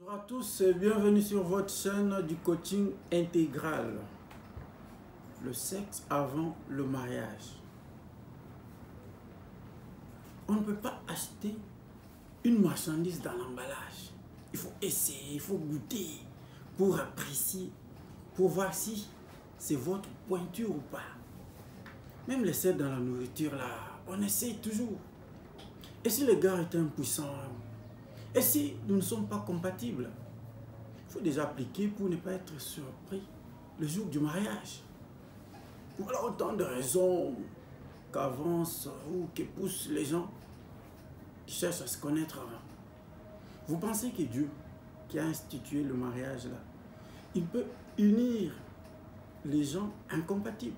Bonjour à tous et bienvenue sur votre chaîne du coaching intégral. Le sexe avant le mariage. On ne peut pas acheter une marchandise dans l'emballage. Il faut essayer, il faut goûter pour apprécier, pour voir si c'est votre pointure ou pas. Même l'essai dans la nourriture là, on essaye toujours. Et si le gars est impuissant? Et si nous ne sommes pas compatibles? Il faut déjà appliquer pour ne pas être surpris le jour du mariage. Voilà autant de raisons qu'avancent ou que poussent les gens qui cherchent à se connaître avant. Vous pensez que Dieu, qui a institué le mariage là, il peut unir les gens incompatibles?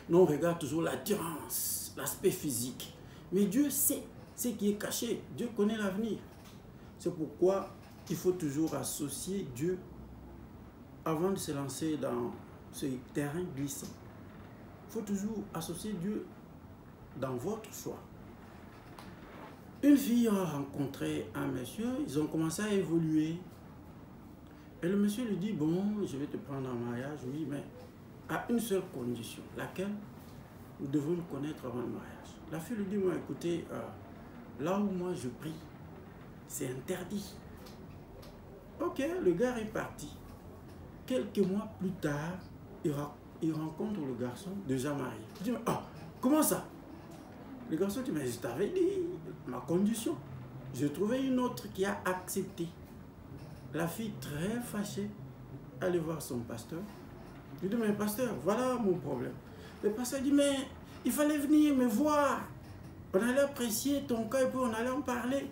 Non, on regarde toujours l'attirance, l'aspect physique. Mais Dieu sait ce qui est caché. Dieu connaît l'avenir. C'est pourquoi il faut toujours associer Dieu avant de se lancer dans ce terrain glissant. Il faut toujours associer Dieu dans votre choix. Une fille a rencontré un monsieur, ils ont commencé à évoluer. Et le monsieur lui dit, bon, je vais te prendre en mariage, oui, mais à une seule condition, laquelle nous devons nous connaître avant le mariage. La fille lui dit, moi, écoutez, là où moi je prie, c'est interdit. Ok, le gars est parti. Quelques mois plus tard, il rencontre le garçon déjà marié. Il dit, mais, comment ça? Le garçon dit, mais je t'avais dit ma condition. J'ai trouvé une autre qui a accepté. La fille, très fâchée, allait voir son pasteur. Il dit, mais pasteur, voilà mon problème. Le pasteur dit, mais il fallait venir me voir. On allait apprécier ton cas et puis on allait en parler.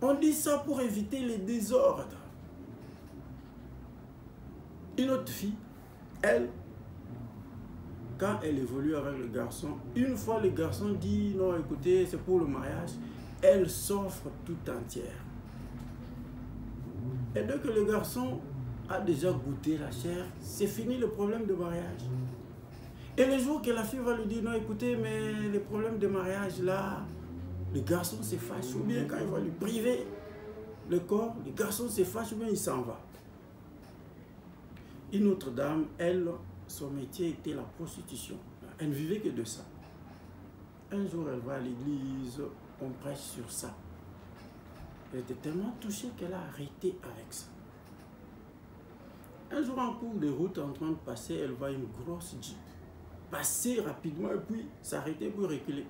On dit ça pour éviter les désordres. Une autre fille, elle, quand elle évolue avec le garçon, une fois le garçon dit, non, écoutez, c'est pour le mariage, elle s'offre tout entière. Et dès que le garçon a déjà goûté la chair, c'est fini le problème de mariage. Et le jour que la fille va lui dire, non, écoutez, mais les problèmes de mariage là, le garçon se fâche, ou bien quand il va lui priver le corps, le garçon se fâche, ou bien il s'en va. Une autre dame, elle, son métier était la prostitution. Elle ne vivait que de ça. Un jour, elle va à l'église, on prêche sur ça. Elle était tellement touchée qu'elle a arrêté avec ça. Un jour, en cours de route, en train de passer, elle voit une grosse jeep passer rapidement et puis s'arrêter pour reculer.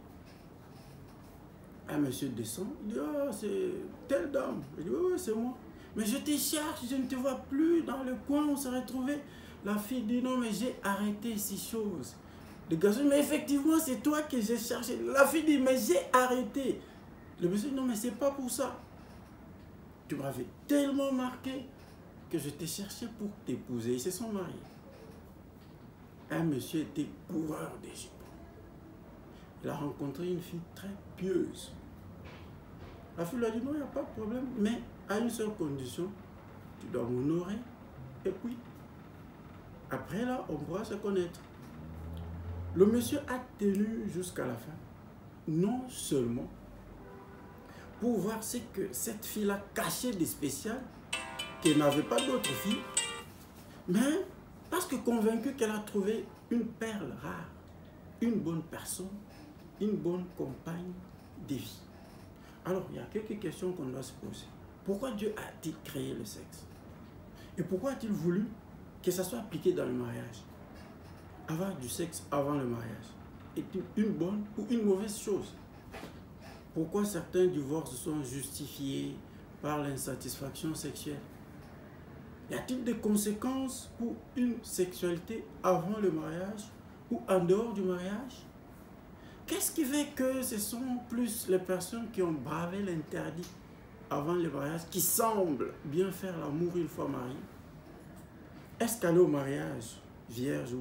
Un monsieur descend, il dit, oh, c'est telle dame. Il dit, oui, c'est moi. Mais je te cherche, je ne te vois plus dans le coin, on s'est retrouvé. La fille dit, non, mais j'ai arrêté ces choses. Le garçon dit, mais effectivement, c'est toi que j'ai cherché. La fille dit, mais j'ai arrêté. Le monsieur dit, non, mais c'est pas pour ça. Tu m'avais tellement marqué que je t'ai cherché pour t'épouser. Ils se sont mariés. Un monsieur était coureur des jupons. Il a rencontré une fille très pieuse. La fille lui a dit, non, il n'y a pas de problème, mais à une seule condition, tu dois m'honorer. Et puis, après là, on pourra se connaître. Le monsieur a tenu jusqu'à la fin, non seulement pour voir ce que cette fille-là cachait de spécial, qu'elle n'avait pas d'autres filles, mais parce que convaincue qu'elle a trouvé une perle rare, une bonne personne, une bonne compagne de vie. Alors, il y a quelques questions qu'on doit se poser. Pourquoi Dieu a-t-il créé le sexe? Et pourquoi a-t-il voulu que ça soit appliqué dans le mariage? Avoir du sexe avant le mariage est-il une bonne ou une mauvaise chose? Pourquoi certains divorces sont justifiés par l'insatisfaction sexuelle? Y a-t-il des conséquences pour une sexualité avant le mariage ou en dehors du mariage? Qu'est-ce qui fait que ce sont plus les personnes qui ont bravé l'interdit avant le mariage qui semblent bien faire l'amour une fois mariés? Est-ce qu'aller au mariage vierge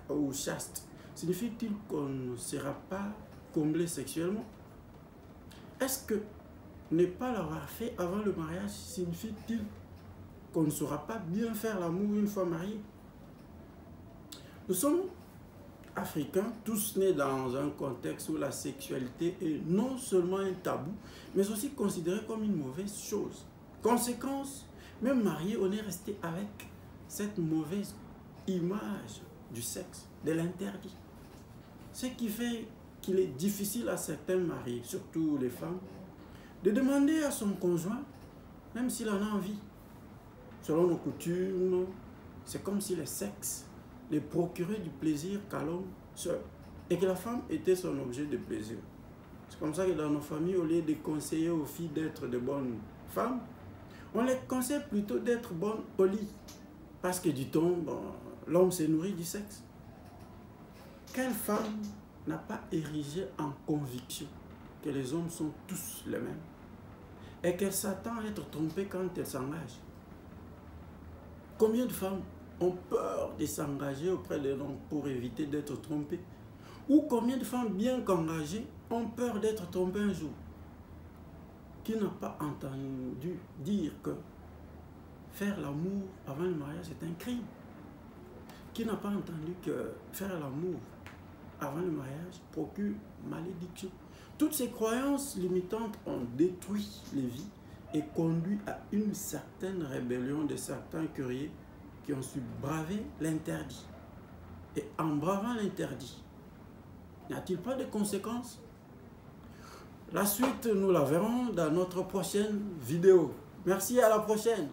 ou chaste signifie-t-il qu'on ne sera pas comblé sexuellement? Est-ce que ne pas l'avoir fait avant le mariage signifie-t-il qu'on ne saura pas bien faire l'amour une fois marié? Nous sommes africains, tous nés dans un contexte où la sexualité est non seulement un tabou, mais aussi considérée comme une mauvaise chose. Conséquence, même marié, on est resté avec cette mauvaise image du sexe, de l'interdit. Ce qui fait qu'il est difficile à certains mariés, surtout les femmes, de demander à son conjoint, même s'il en a envie. Selon nos coutumes, c'est comme si le sexe les procurait du plaisir qu'à l'homme seul, et que la femme était son objet de plaisir. C'est comme ça que dans nos familles, au lieu de conseiller aux filles d'être de bonnes femmes, on les conseille plutôt d'être bonnes au lit. Parce que, dit-on, bon, l'homme se nourrit du sexe. Quelle femme n'a pas érigé en conviction que les hommes sont tous les mêmes et qu'elle s'attend à être trompée quand elle s'engage? Combien de femmes ont peur de s'engager auprès de l'homme pour éviter d'être trompées? Ou combien de femmes bien qu'engagées ont peur d'être trompées un jour? Qui n'a pas entendu dire que faire l'amour avant le mariage est un crime? Qui n'a pas entendu que faire l'amour avant le mariage procure malédiction? Toutes ces croyances limitantes ont détruit les vies et conduit à une certaine rébellion de certains curieux qui ont su braver l'interdit. Et en bravant l'interdit, n'y a-t-il pas de conséquences? La suite, nous la verrons dans notre prochaine vidéo. Merci, à la prochaine.